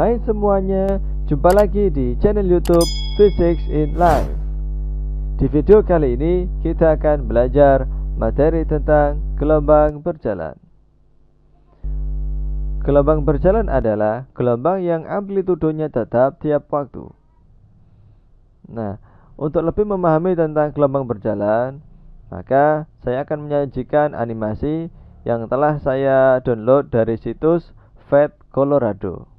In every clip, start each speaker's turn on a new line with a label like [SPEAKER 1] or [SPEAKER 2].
[SPEAKER 1] Hai semuanya, jumpa lagi di channel YouTube Physics in Life. Di video kali ini kita akan belajar materi tentang gelombang berjalan. Gelombang berjalan adalah gelombang yang amplitudonya tetap tiap waktu. Nah, untuk lebih memahami tentang gelombang berjalan, maka saya akan menyajikan animasi yang telah saya download dari situs Fed Colorado.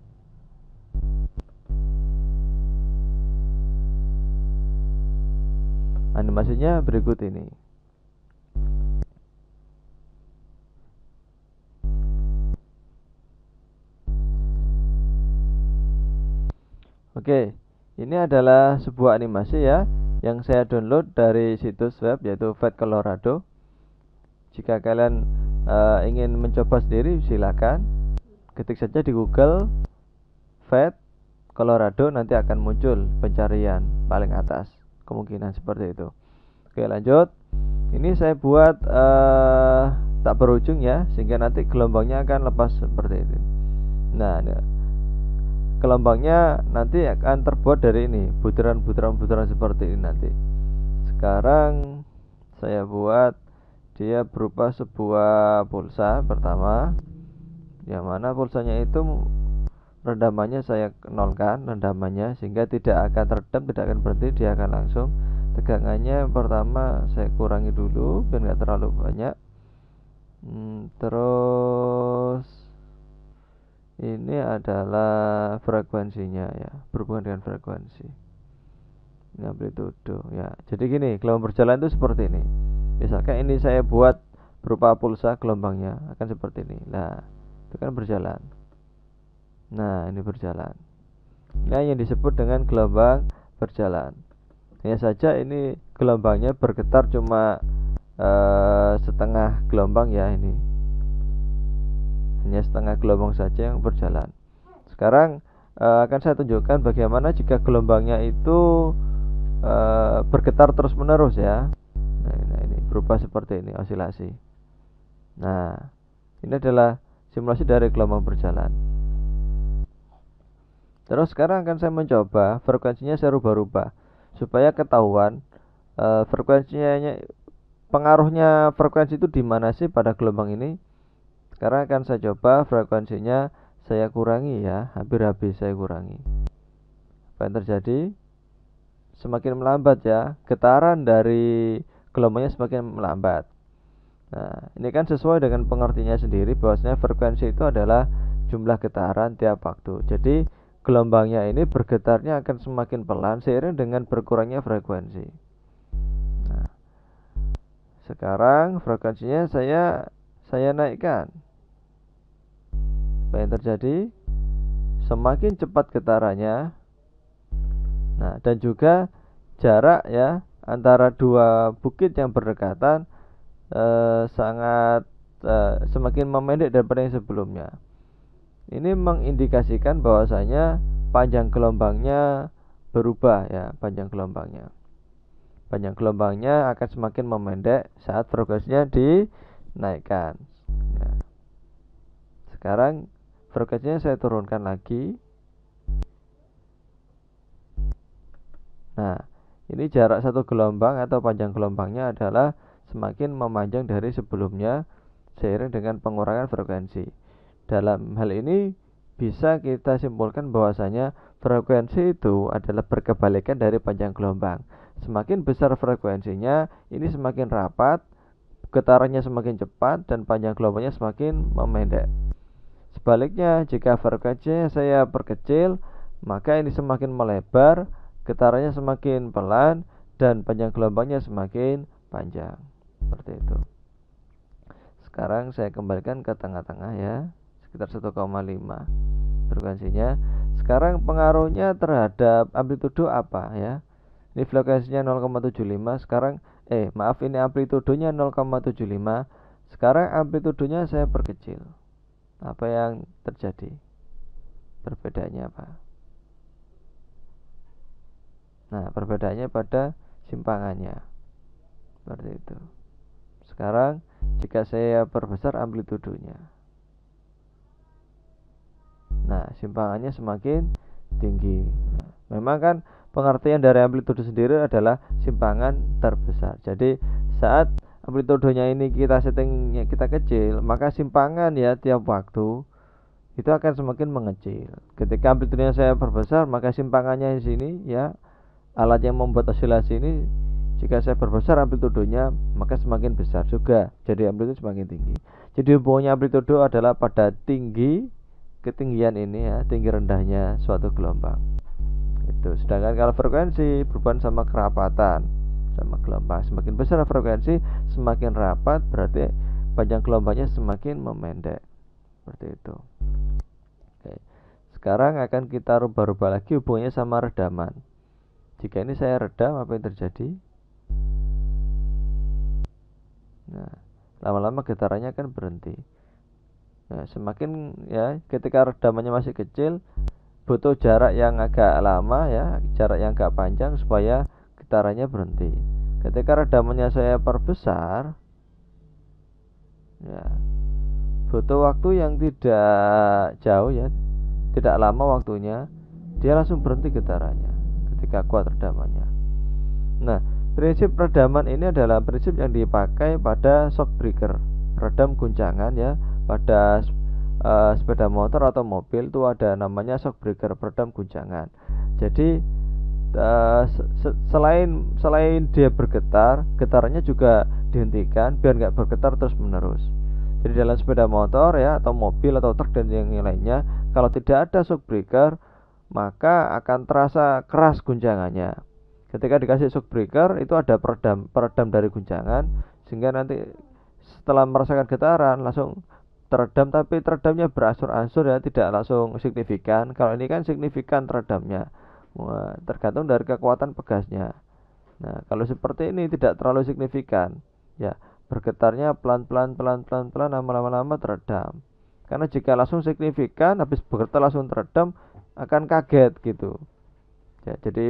[SPEAKER 1] Animasinya berikut ini. Oke, ini adalah sebuah animasi ya yang saya download dari situs web yaitu Fed Colorado. Jika kalian ingin mencoba sendiri, silakan ketik saja di Google Fed Colorado, nanti akan muncul pencarian paling atas, kemungkinan seperti itu. Oke, lanjut. Ini saya buat tak berujung ya, sehingga nanti gelombangnya akan lepas seperti ini. Nah, gelombangnya nanti akan terbuat dari ini, butiran-butiran seperti ini nanti. Sekarang saya buat dia berupa sebuah pulsa pertama, yang mana pulsanya itu rendamannya saya nolkan, rendamannya, sehingga tidak akan teredam, tidak akan berhenti, dia akan langsung. Tegangannya pertama saya kurangi dulu biar nggak terlalu banyak. Terus ini adalah frekuensinya ya, berhubungan dengan frekuensi. Ini amplitudo ya. Jadi gini, gelombang berjalan itu seperti ini. Misalkan ini saya buat berupa pulsa, gelombangnya akan seperti ini. Nah, itu kan berjalan. Nah, ini berjalan. Nah, yang disebut dengan gelombang berjalan. Hanya saja ini gelombangnya bergetar cuma setengah gelombang ya, ini hanya setengah gelombang saja yang berjalan. Sekarang akan saya tunjukkan bagaimana jika gelombangnya itu bergetar terus menerus ya. Nah, ini berupa seperti ini, osilasi. Nah, ini adalah simulasi dari gelombang berjalan. Terus sekarang akan saya mencoba frekuensinya saya rubah-rubah supaya ketahuan frekuensinya, pengaruhnya frekuensi itu di mana sih pada gelombang ini. Sekarang akan saya coba frekuensinya saya kurangi ya, hampir habis saya kurangi. Apa yang terjadi? Semakin melambat ya, getaran dari gelombangnya semakin melambat. Nah, ini kan sesuai dengan pengertiannya sendiri, bahwasanya frekuensi itu adalah jumlah getaran tiap waktu. Jadi gelombangnya ini bergetarnya akan semakin pelan seiring dengan berkurangnya frekuensi. Nah, sekarang frekuensinya saya naikkan. Apa yang terjadi? Semakin cepat getarannya. Nah, dan juga jarak ya antara dua bukit yang berdekatan sangat semakin memendek daripada yang sebelumnya. Ini mengindikasikan bahwasanya panjang gelombangnya berubah ya, panjang gelombangnya akan semakin memendek saat frekuensinya dinaikkan. Nah, sekarang frekuensinya saya turunkan lagi. Nah, ini jarak satu gelombang atau panjang gelombangnya adalah semakin memanjang dari sebelumnya seiring dengan pengurangan frekuensi. Dalam hal ini bisa kita simpulkan bahwasanya frekuensi itu adalah berkebalikan dari panjang gelombang. Semakin besar frekuensinya, ini semakin rapat, getarannya semakin cepat, dan panjang gelombangnya semakin memendek. Sebaliknya, jika frekuensinya saya perkecil, maka ini semakin melebar, getarannya semakin pelan, dan panjang gelombangnya semakin panjang. Seperti itu. Sekarang saya kembalikan ke tengah-tengah ya, sekitar 1,5 frekuensinya. Sekarang pengaruhnya terhadap amplitudo apa ya? Ini frekuensinya 0,75. Sekarang ini amplitudonya 0,75. Sekarang amplitudonya saya perkecil. Apa yang terjadi? Perbedaannya apa? Nah, perbedaannya pada simpangannya. Seperti itu. Sekarang jika saya perbesar amplitudonya. Nah, simpangannya semakin tinggi. Memang kan pengertian dari amplitudo sendiri adalah simpangan terbesar. Jadi saat amplitudonya ini kita settingnya kita kecil, maka simpangan ya tiap waktu itu akan semakin mengecil. Ketika amplitudonya saya perbesar, maka simpangannya di sini ya, alat yang membuat oscilasi ini, jika saya perbesar amplitudonya, maka semakin besar juga. Jadi amplitudo semakin tinggi. Jadi hubungannya amplitudo adalah pada tinggi ketinggian ini ya, tinggi rendahnya suatu gelombang. Itu. Sedangkan kalau frekuensi berhubungan sama kerapatan sama gelombang. Semakin besar frekuensi, semakin rapat, berarti panjang gelombangnya semakin memendek. Seperti itu. Oke. Sekarang akan kita rubah-rubah lagi hubungannya sama redaman. Jika ini saya redam, apa yang terjadi? Nah, lama-lama getarannya akan berhenti. Nah, semakin ya, ketika redamannya masih kecil, butuh jarak yang agak lama ya, jarak yang agak panjang supaya getarannya berhenti. Ketika redamannya saya perbesar, ya, butuh waktu yang tidak jauh ya, tidak lama waktunya, dia langsung berhenti getarannya ketika kuat redamannya. Nah, prinsip redaman ini adalah prinsip yang dipakai pada shock breaker, redam guncangan ya, pada sepeda motor atau mobil itu ada namanya shock breaker, peredam guncangan. Jadi selain dia bergetar, getarannya juga dihentikan biar nggak bergetar terus menerus. Jadi dalam sepeda motor ya, atau mobil atau truk dan yang lainnya, kalau tidak ada shock breaker, maka akan terasa keras guncangannya. Ketika dikasih shock breaker, itu ada peredam dari guncangan, sehingga nanti setelah merasakan getaran langsung teredam, tapi teredamnya berangsur-angsur ya, tidak langsung signifikan. Kalau ini kan signifikan teredamnya. Wah, tergantung dari kekuatan pegasnya. Nah, kalau seperti ini tidak terlalu signifikan, ya bergetarnya pelan-pelan, lama-lama teredam. Karena jika langsung signifikan, habis bergetar langsung teredam, akan kaget gitu. Ya, jadi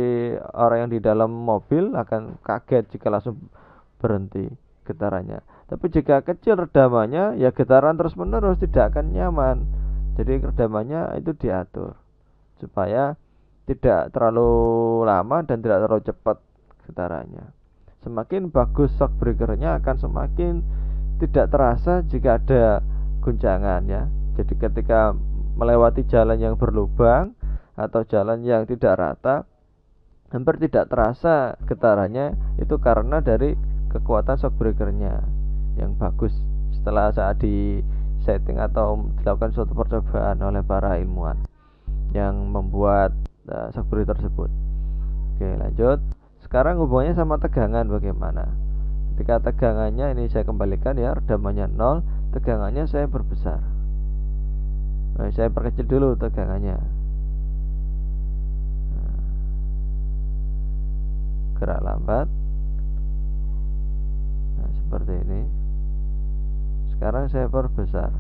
[SPEAKER 1] orang yang di dalam mobil akan kaget jika langsung berhenti getarannya. Tapi jika kecil redamannya, ya getaran terus menerus, tidak akan nyaman. Jadi redamannya itu diatur supaya tidak terlalu lama dan tidak terlalu cepat getarannya. Semakin bagus shock breakernya, akan semakin tidak terasa jika ada guncangan ya. Jadi ketika melewati jalan yang berlubang atau jalan yang tidak rata, hampir tidak terasa getarannya, itu karena dari kekuatan shock breakernya yang bagus setelah saat di setting atau dilakukan suatu percobaan oleh para ilmuwan yang membuat shock breaker tersebut. Oke, lanjut. Sekarang hubungannya sama tegangan bagaimana? Ketika tegangannya ini saya kembalikan ya, redamannya 0, tegangannya saya perbesar. Nah, saya perkecil dulu tegangannya. Gerak lambat. Nah, seperti ini. Sekarang saya perbesar.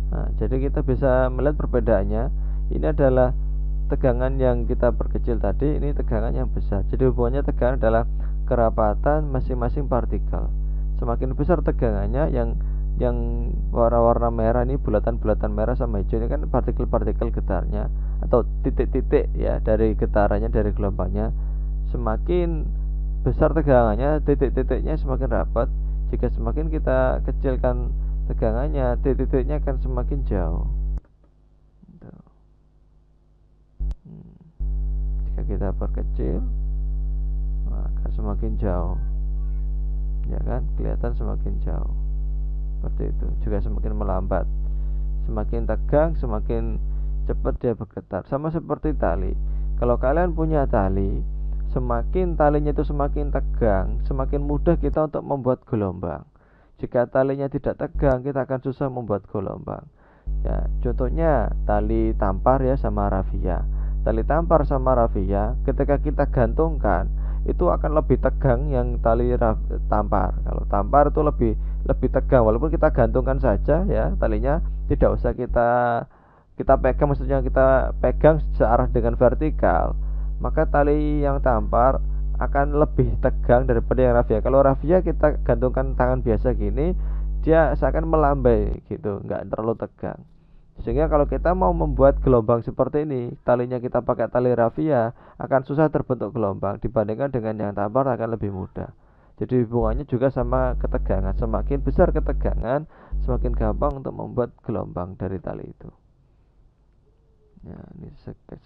[SPEAKER 1] Nah, jadi kita bisa melihat perbedaannya. Ini adalah tegangan yang kita perkecil tadi, ini tegangan yang besar. Jadi hubungannya tegangan adalah kerapatan masing-masing partikel. Semakin besar tegangannya, yang warna-warna merah ini, bulatan-bulatan merah sama hijau ini kan partikel-partikel getarnya atau titik-titik ya dari getarannya, dari gelombangnya. Semakin besar tegangannya, titik-titiknya semakin rapat. Jika semakin kita kecilkan tegangannya, titik-titiknya akan semakin jauh. Jika kita perkecil, akan semakin jauh, ya kan, kelihatan semakin jauh. Seperti itu. Juga semakin melambat, semakin tegang, semakin cepat dia bergetar. Sama seperti tali. Kalau kalian punya tali, semakin talinya itu semakin tegang, semakin mudah kita untuk membuat gelombang. Jika talinya tidak tegang, kita akan susah membuat gelombang. Ya, contohnya tali tampar ya sama rafia. Tali tampar sama rafia, ketika kita gantungkan, itu akan lebih tegang yang tali tampar. Kalau tampar itu lebih tegang, walaupun kita gantungkan saja ya talinya, tidak usah kita pegang, maksudnya kita pegang searah dengan vertikal, maka tali yang tampar akan lebih tegang daripada yang rafia. Kalau rafia kita gantungkan tangan biasa gini, dia seakan melambai gitu, nggak terlalu tegang. Sehingga kalau kita mau membuat gelombang seperti ini, talinya kita pakai tali rafia, akan susah terbentuk gelombang dibandingkan dengan yang tampar akan lebih mudah. Jadi hubungannya juga sama ketegangan. Semakin besar ketegangan, semakin gampang untuk membuat gelombang dari tali itu. Ya, ini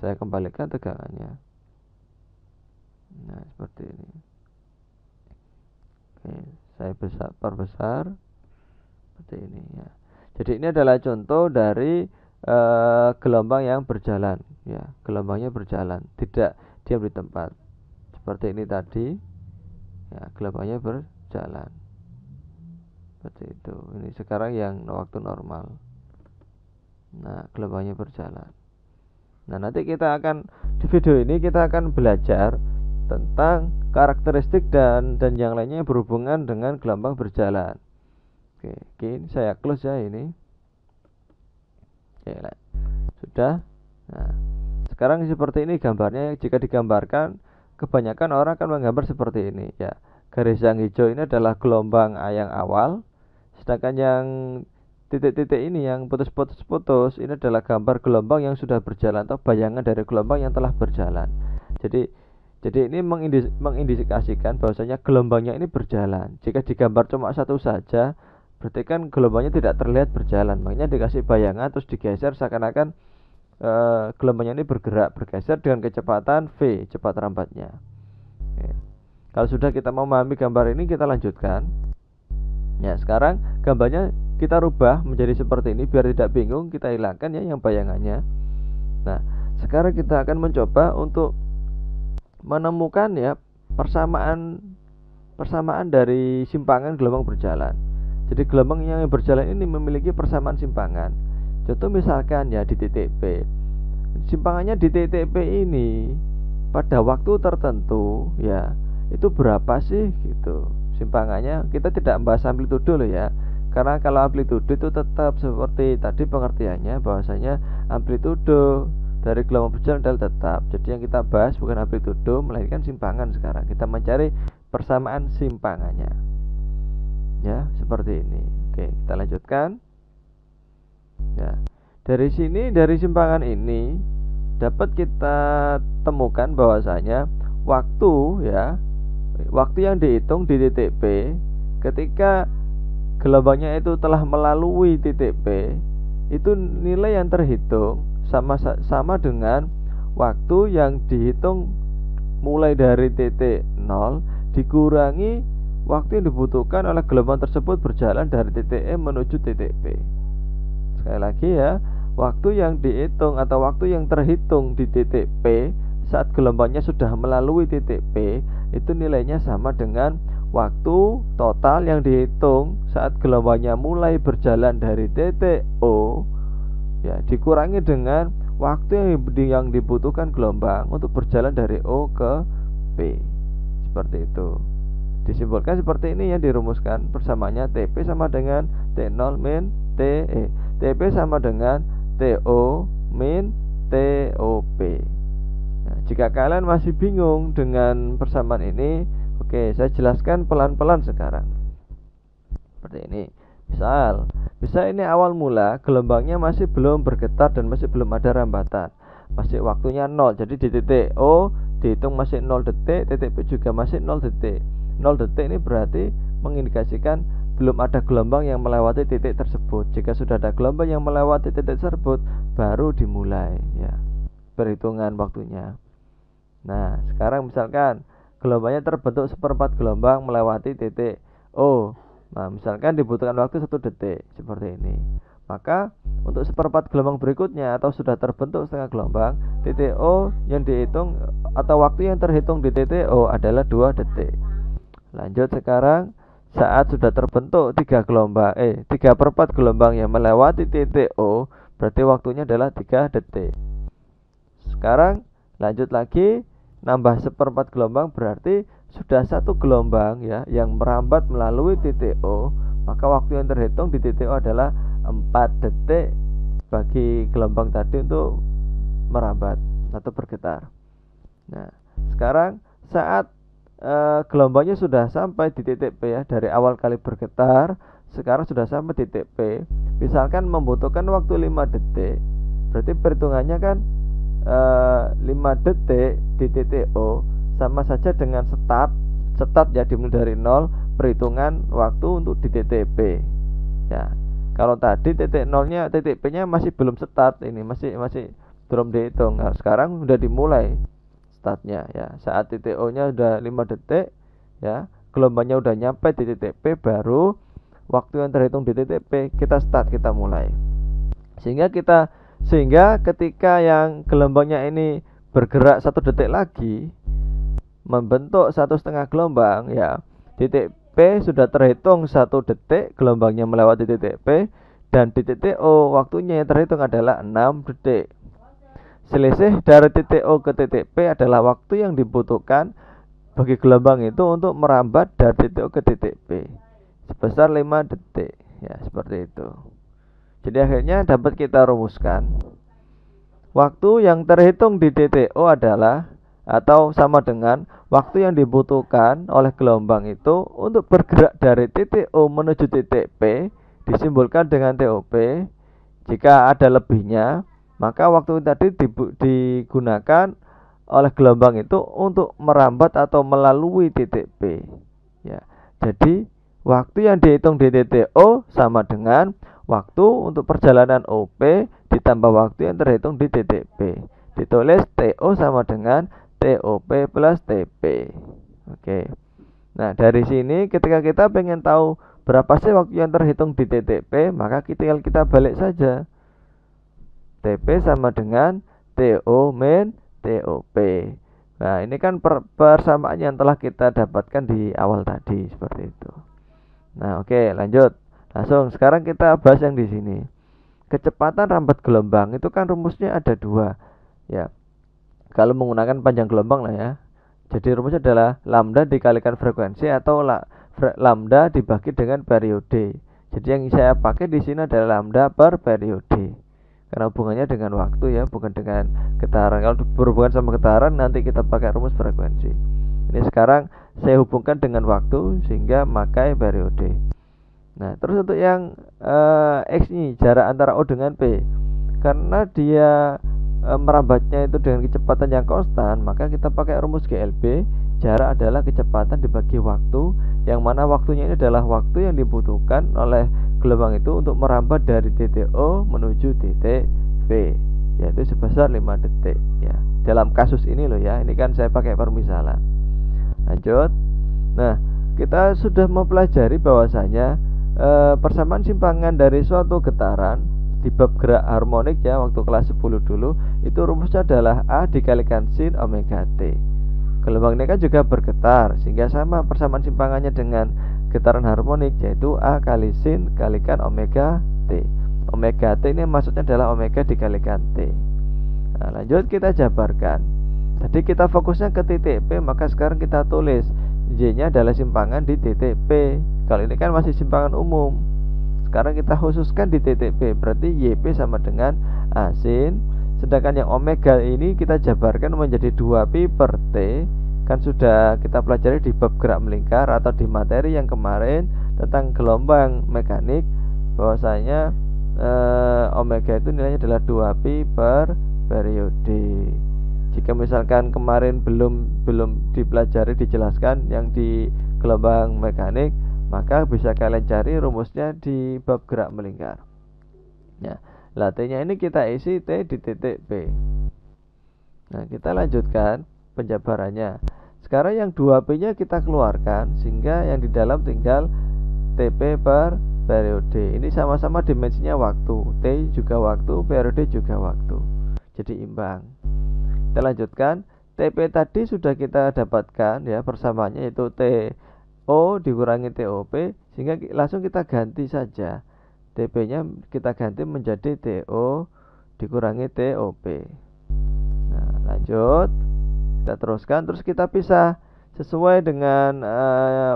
[SPEAKER 1] saya kembalikan tegangannya. Nah, seperti ini. Oke, saya perbesar seperti ini ya. Jadi ini adalah contoh dari gelombang yang berjalan ya, gelombangnya berjalan, tidak diam di tempat. Seperti ini tadi. Ya, gelombangnya berjalan. Seperti itu. Ini sekarang yang waktu normal. Nah, gelombangnya berjalan. Nah, nanti kita akan di video ini kita akan belajar tentang karakteristik dan yang lainnya yang berhubungan dengan gelombang berjalan. Oke, ini saya close ya ini. Oke, sudah. Nah, sekarang seperti ini gambarnya. Jika digambarkan, kebanyakan orang akan menggambar seperti ini ya. Garis yang hijau ini adalah gelombang yang awal, sedangkan yang titik-titik ini yang putus-putus ini adalah gambar gelombang yang sudah berjalan atau bayangan dari gelombang yang telah berjalan. Jadi ini mengindikasikan bahwasanya gelombangnya ini berjalan. Jika digambar cuma satu saja, berarti kan gelombangnya tidak terlihat berjalan. Makanya dikasih bayangan terus digeser seakan-akan gelombangnya ini bergeser dengan kecepatan v, cepat lambatnya. Oke. Kalau sudah kita mau memahami gambar ini, kita lanjutkan. Ya, sekarang gambarnya kita rubah menjadi seperti ini biar tidak bingung. Kita hilangkan ya yang bayangannya. Nah, sekarang kita akan mencoba untuk menemukan ya persamaan dari simpangan gelombang berjalan. Jadi gelombang yang berjalan ini memiliki persamaan simpangan. Contoh misalkan ya di titik P, simpangannya di titik P ini pada waktu tertentu ya itu berapa sih gitu simpangannya. Kita tidak membahas amplitudo loh ya, karena kalau amplitudo itu tetap seperti tadi pengertiannya, bahwasanya amplitudo dari gelombang berjalan adalah tetap. Jadi yang kita bahas bukan amplitudo melainkan simpangan. Sekarang kita mencari persamaan simpangannya ya, seperti ini. Oke, kita lanjutkan ya. Dari sini, dari simpangan ini dapat kita temukan bahwasanya waktu ya, waktu yang dihitung di titik P ketika gelombangnya itu telah melalui titik P, itu nilai yang terhitung sama dengan waktu yang dihitung mulai dari titik 0 dikurangi waktu yang dibutuhkan oleh gelombang tersebut berjalan dari titik E menuju titik P. Sekali lagi ya, waktu yang dihitung atau waktu yang terhitung di titik P saat gelombangnya sudah melalui titik P itu nilainya sama dengan waktu total yang dihitung saat gelombangnya mulai berjalan dari titik O ya dikurangi dengan waktu yang dibutuhkan gelombang untuk berjalan dari O ke P. Seperti itu. Disimpulkan seperti ini yang dirumuskan persamaannya TP sama dengan T0 min TE. TP sama dengan TO min TOP. Nah, jika kalian masih bingung dengan persamaan ini, oke, saya jelaskan pelan-pelan sekarang. Seperti ini. Misal ini awal mula gelombangnya masih belum bergetar dan masih belum ada rambatan. Masih waktunya 0. Jadi di titik O dihitung masih 0 detik, titik P juga masih 0 detik. 0 detik ini berarti mengindikasikan belum ada gelombang yang melewati titik tersebut. Jika sudah ada gelombang yang melewati titik tersebut, baru dimulai ya perhitungan waktunya. Nah, sekarang misalkan gelombangnya terbentuk seperempat gelombang melewati titik O. Nah, misalkan dibutuhkan waktu 1 detik seperti ini. Maka untuk seperempat gelombang berikutnya atau sudah terbentuk setengah gelombang, titik O yang dihitung atau waktu yang terhitung di titik O adalah 2 detik. Lanjut sekarang, saat sudah terbentuk 3/4 gelombang yang melewati titik O, berarti waktunya adalah 3 detik. Sekarang lanjut lagi, nambah seperempat gelombang berarti sudah 1 gelombang ya yang merambat melalui titik O, maka waktu yang terhitung di titik O adalah 4 detik bagi gelombang tadi untuk merambat atau bergetar. Nah, sekarang saat gelombangnya sudah sampai di titik P ya, dari awal kali bergetar sekarang sudah sampai di titik P, misalkan membutuhkan waktu 5 detik, berarti perhitungannya kan 5 detik di titik O sama saja dengan start ya, dimulai dari 0, perhitungan waktu untuk di titik P ya. Kalau tadi titik 0-nya, titik P-nya masih belum start, ini masih belum dihitung. Nah, sekarang sudah dimulai startnya ya. Saat titik O-nya sudah 5 detik ya, gelombangnya udah nyampe di titik P, baru waktu yang terhitung di titik P kita start, kita mulai. Sehingga ketika yang gelombangnya ini bergerak 1 detik lagi, membentuk 1,5 gelombang ya, titik P sudah terhitung 1 detik gelombangnya melewati titik P, dan di titik O waktunya yang terhitung adalah 6 detik. Selisih dari titik O ke titik P adalah waktu yang dibutuhkan bagi gelombang itu untuk merambat dari titik O ke titik P, sebesar 5 detik ya, seperti itu. Jadi akhirnya dapat kita rumuskan, waktu yang terhitung di titik O adalah atau sama dengan waktu yang dibutuhkan oleh gelombang itu untuk bergerak dari titik O menuju titik P, disimbolkan dengan TOP. Jika ada lebihnya, maka waktu tadi digunakan oleh gelombang itu untuk merambat atau melalui titik P ya. Jadi waktu yang dihitung di titik O sama dengan waktu untuk perjalanan OP ditambah waktu yang terhitung di titik P. Ditulis TO sama dengan TOP plus TP. Oke. Nah, dari sini ketika kita pengen tahu berapa sih waktu yang terhitung di titik P, maka kita balik saja. TP sama dengan TO min TOP. Nah, ini kan persamaan yang telah kita dapatkan di awal tadi, seperti itu. Nah, oke, lanjut. Langsung sekarang kita bahas yang di sini. Kecepatan rambat gelombang itu kan rumusnya ada 2 ya. Kalau menggunakan panjang gelombang lah ya. Jadi rumusnya adalah lambda dikalikan frekuensi atau lambda dibagi dengan periode. Jadi yang saya pakai di sini adalah lambda per periode. Karena hubungannya dengan waktu ya, bukan dengan getaran. Kalau berhubungan sama getaran nanti kita pakai rumus frekuensi. Ini sekarang saya hubungkan dengan waktu sehingga pakai periode. Nah, terus untuk yang X ini jarak antara O dengan P, karena dia merambatnya itu dengan kecepatan yang konstan, maka kita pakai rumus GLB. Jarak adalah kecepatan dibagi waktu, yang mana waktunya ini adalah waktu yang dibutuhkan oleh gelombang itu untuk merambat dari titik O menuju titik P, yaitu sebesar 5 detik ya. Dalam kasus ini loh ya, ini kan saya pakai permisalan. Lanjut. Nah, kita sudah mempelajari bahwasanya persamaan simpangan dari suatu getaran di bab gerak harmonik ya, waktu kelas 10 dulu, itu rumusnya adalah A dikalikan sin omega T. Gelombang ini kan juga bergetar, sehingga sama persamaan simpangannya dengan getaran harmonik, yaitu A kali sin kalikan omega T. Omega T ini maksudnya adalah omega dikalikan T. Nah, lanjut kita jabarkan. Tadi kita fokusnya ke titik P, maka sekarang kita tulis Y-nya adalah simpangan di titik P. Kalau ini kan masih simpangan umum. Sekarang kita khususkan di titik P, berarti YP sama dengan A sin. Sedangkan yang omega ini kita jabarkan menjadi 2pi per T. Kan sudah kita pelajari di bab gerak melingkar atau di materi yang kemarin tentang gelombang mekanik, bahwasanya omega itu nilainya adalah 2pi per periode. Jika misalkan kemarin belum dipelajari, dijelaskan yang di gelombang mekanik, maka bisa kalian cari rumusnya di bab gerak melingkar ya. T-nya ini kita isi T di titik P. Nah, kita lanjutkan penjabarannya. Sekarang yang 2P-nya kita keluarkan, sehingga yang di dalam tinggal TP per periode. Ini sama-sama dimensinya waktu. T juga waktu, periode juga waktu. Jadi imbang. Kita lanjutkan. TP tadi sudah kita dapatkan ya, persamaannya yaitu TO dikurangi TOP, sehingga langsung kita ganti saja. TP-nya kita ganti menjadi TO dikurangi TOP. Nah, lanjut. Kita teruskan, terus kita pisah sesuai dengan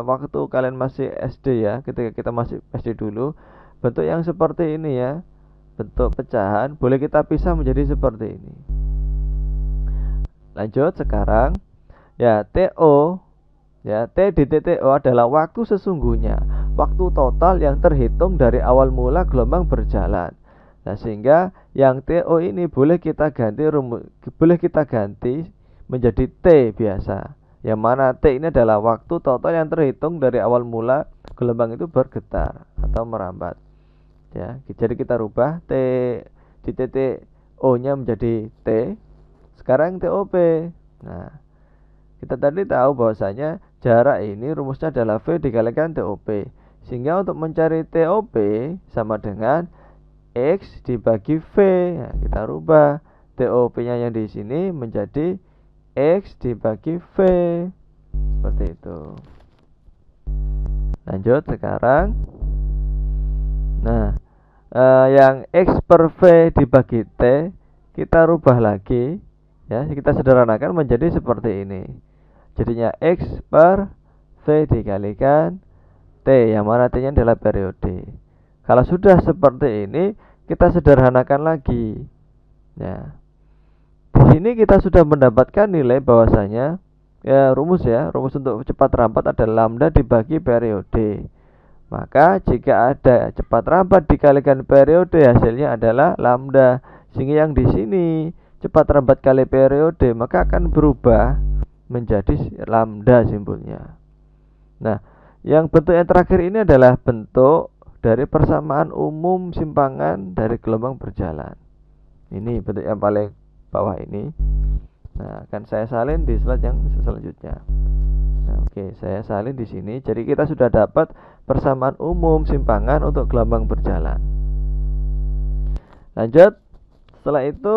[SPEAKER 1] waktu kalian masih SD ya. Ketika kita masih SD dulu, bentuk yang seperti ini ya, bentuk pecahan, boleh kita pisah menjadi seperti ini. Lanjut sekarang ya, TO. Ya, T di titik O adalah waktu sesungguhnya, waktu total yang terhitung dari awal mula gelombang berjalan. Nah, sehingga yang TO ini boleh kita ganti menjadi T biasa. Yang mana T ini adalah waktu total yang terhitung dari awal mula gelombang itu bergetar atau merambat. Ya, jadi kita rubah T di titik O-nya menjadi T. Sekarang TOP. Nah, kita tadi tahu bahwasanya jarak ini rumusnya adalah V dikalikan TOP. Sehingga untuk mencari TOP sama dengan X dibagi V. Nah, kita rubah TOP-nya yang di sini menjadi X dibagi V. Seperti itu. Lanjut sekarang. Nah, yang X per V dibagi T kita rubah lagi. Ya, kita sederhanakan menjadi seperti ini. Jadinya X per V dikalikan T, yang mana T-nya adalah periode. Kalau sudah seperti ini, kita sederhanakan lagi. Ya. Di sini kita sudah mendapatkan nilai bahwasanya rumus untuk cepat rampat adalah lambda dibagi periode. Maka jika ada cepat rampat dikalikan periode, hasilnya adalah lambda. Sehingga yang di sini cepat rampat kali periode, maka akan berubah menjadi lambda simbolnya. Nah, yang bentuk yang terakhir ini adalah bentuk dari persamaan umum simpangan dari gelombang berjalan. Ini bentuk yang paling bawah ini. Nah, akan saya salin di slide yang selanjutnya. Nah, oke, saya salin di sini. Jadi kita sudah dapat persamaan umum simpangan untuk gelombang berjalan. Lanjut. Setelah itu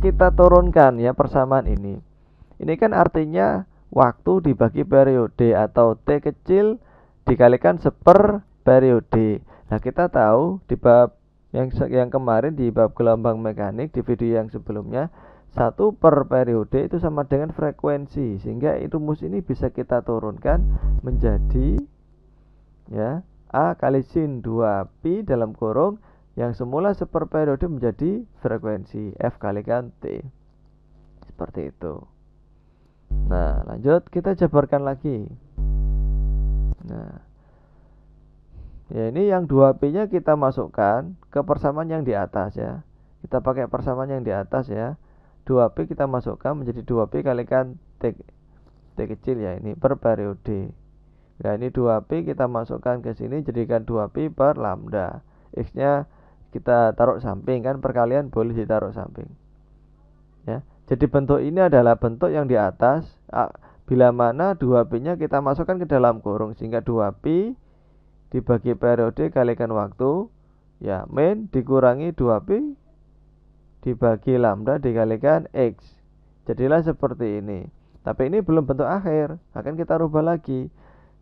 [SPEAKER 1] kita turunkan ya persamaan ini. Ini kan artinya waktu dibagi periode atau T kecil dikalikan seper periode. Nah, kita tahu di bab yang kemarin di bab gelombang mekanik di video yang sebelumnya, 1 per periode itu sama dengan frekuensi. Sehingga rumus ini bisa kita turunkan menjadi ya A kali sin 2pi dalam kurung yang semula seper periode menjadi frekuensi F kalikan T. Seperti itu. Nah, lanjut kita jabarkan lagi. Nah, ya ini yang 2P-nya kita masukkan ke persamaan yang di atas ya. Kita pakai persamaan yang di atas ya. 2P kita masukkan menjadi 2P kalikan T kecil ya, ini per periode. Nah, ini 2P kita masukkan ke sini jadikan 2P per lambda. X-nya kita taruh samping, kan perkalian boleh ditaruh samping. Ya. Jadi bentuk ini adalah bentuk yang di atas, bila mana 2P-nya kita masukkan ke dalam kurung, sehingga 2P dibagi periode kalikan waktu, ya, min dikurangi 2P dibagi lambda dikalikan X. Jadilah seperti ini. Tapi ini belum bentuk akhir, akan kita rubah lagi.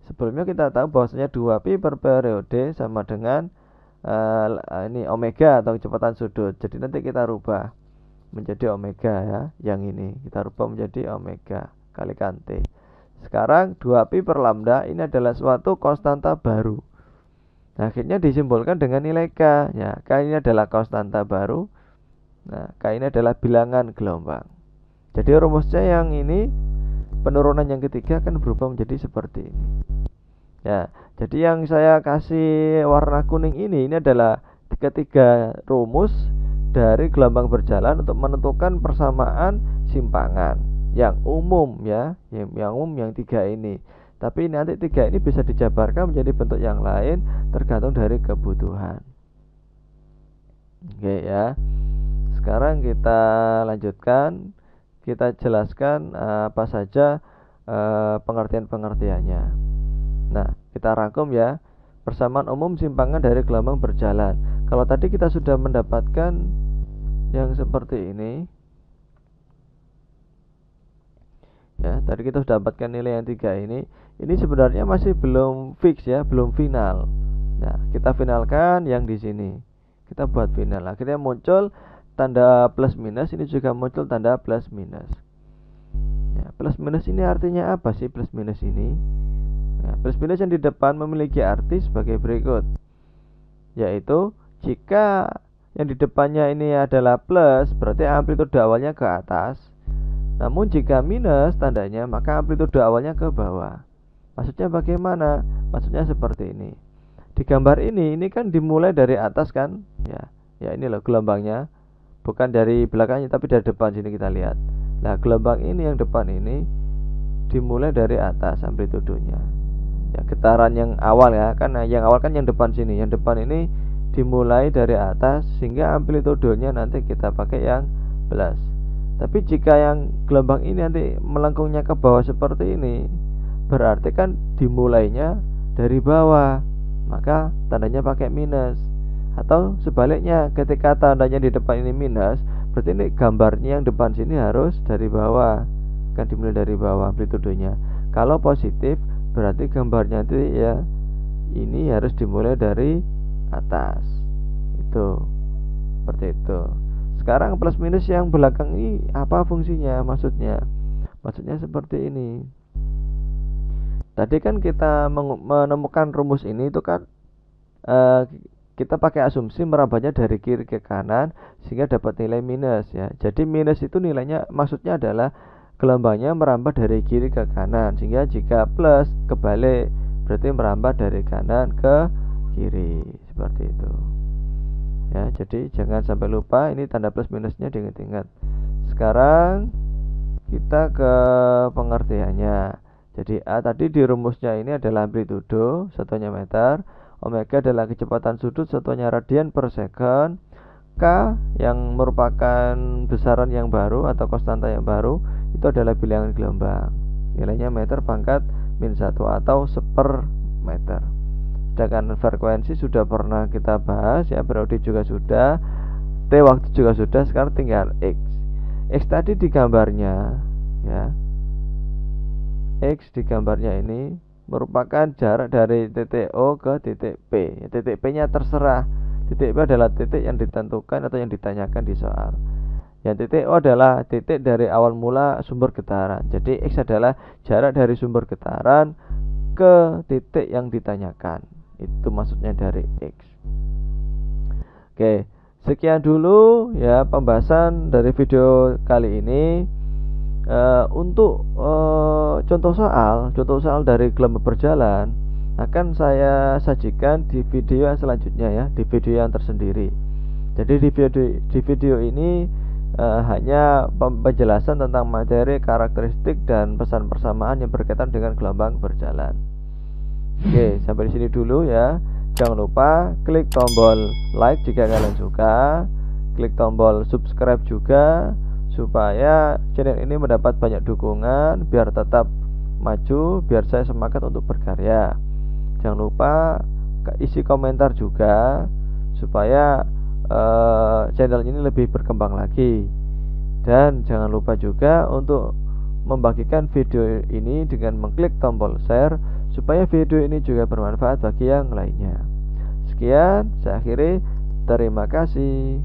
[SPEAKER 1] Sebelumnya kita tahu bahwasanya 2P per periode sama dengan ini omega atau kecepatan sudut. Jadi nanti kita rubah menjadi omega ya. Yang ini kita rubah menjadi omega kalikan T. Sekarang 2Pi per lambda ini adalah suatu konstanta baru. Nah, akhirnya disimbolkan dengan nilai K. Ya, K ini adalah konstanta baru. Nah, K ini adalah bilangan gelombang. Jadi rumusnya yang ini, penurunan yang ketiga akan berubah menjadi seperti ini. Ya, jadi yang saya kasih warna kuning ini adalah ketiga rumus dari gelombang berjalan untuk menentukan persamaan simpangan yang umum ya, yang umum yang tiga ini. Tapi nanti tiga ini bisa dijabarkan menjadi bentuk yang lain tergantung dari kebutuhan. Oke ya. Sekarang kita lanjutkan, kita jelaskan apa saja pengertian-pengertiannya. Nah, kita rangkum ya. Persamaan umum simpangan dari gelombang berjalan. Kalau tadi kita sudah mendapatkan yang seperti ini. Ya, tadi kita sudah dapatkan nilai yang 3 ini. Ini sebenarnya masih belum fix ya, belum final. Nah, kita finalkan yang di sini. Kita buat final. Akhirnya muncul tanda plus minus, ini juga muncul tanda plus minus. Ya, plus minus ini artinya apa sih plus minus ini? Ya, plus minus yang di depan memiliki arti sebagai berikut, yaitu jika yang di depannya ini adalah plus, berarti amplitude awalnya ke atas. Namun jika minus tandanya, maka amplitude awalnya ke bawah. Maksudnya bagaimana? Maksudnya seperti ini. Di gambar ini kan dimulai dari atas kan? Ya ini loh gelombangnya. Bukan dari belakangnya tapi dari depan, sini kita lihat. Nah, gelombang ini yang depan ini dimulai dari atas amplitudenya. Ya, getaran yang awal ya, kan yang awal kan yang depan sini. Yang depan ini dimulai dari atas sehingga amplitudenya nanti kita pakai yang plus. Tapi jika yang gelombang ini nanti melengkungnya ke bawah seperti ini, berarti kan dimulainya dari bawah, maka tandanya pakai minus. Atau sebaliknya, ketika tandanya di depan ini minus, berarti ini gambarnya yang depan sini harus dari bawah, kan dimulai dari bawah amplitudenya. Kalau positif, berarti gambarnya itu ya ini harus dimulai dari atas. Itu seperti itu. Sekarang plus minus yang belakang ini apa fungsinya? Maksudnya seperti ini. Tadi kan kita menemukan rumus ini itu kan kita pakai asumsi merambahnya dari kiri ke kanan sehingga dapat nilai minus ya. Jadi minus itu nilainya maksudnya adalah gelombangnya merambah dari kiri ke kanan, sehingga jika plus kebalik berarti merambah dari kanan ke kiri, seperti itu. Ya, jadi jangan sampai lupa ini tanda plus minusnya diingat-ingat. Sekarang kita ke pengertiannya. Jadi A tadi di rumusnya ini adalah amplitudo, satunya meter. Omega adalah kecepatan sudut, satunya radian per second. K yang merupakan besaran yang baru atau konstanta yang baru itu adalah bilangan gelombang. Nilainya meter pangkat -1 atau seper meter. Sedangkan frekuensi sudah pernah kita bahas ya, periode juga sudah, T waktu juga sudah, sekarang tinggal X. X tadi di gambarnya ya. X di gambarnya ini merupakan jarak dari titik O ke titik P. Ya, titik P-nya terserah. Titik P adalah titik yang ditentukan atau yang ditanyakan di soal. Yang titik O adalah titik dari awal mula sumber getaran. Jadi X adalah jarak dari sumber getaran ke titik yang ditanyakan. Itu maksudnya dari X. Oke, sekian dulu ya pembahasan dari video kali ini. Untuk contoh soal dari gelombang berjalan akan saya sajikan di video yang selanjutnya ya, di video yang tersendiri. Jadi di video ini hanya penjelasan tentang materi, karakteristik dan pesan persamaan yang berkaitan dengan gelombang berjalan. Oke, sampai di sini dulu ya. Jangan lupa klik tombol like jika kalian suka, klik tombol subscribe juga supaya channel ini mendapat banyak dukungan biar tetap maju, biar saya semangat untuk berkarya. Jangan lupa isi komentar juga supaya channel ini lebih berkembang lagi. Dan jangan lupa juga untuk membagikan video ini dengan mengklik tombol share supaya video ini juga bermanfaat bagi yang lainnya. Sekian, saya akhiri. Terima kasih.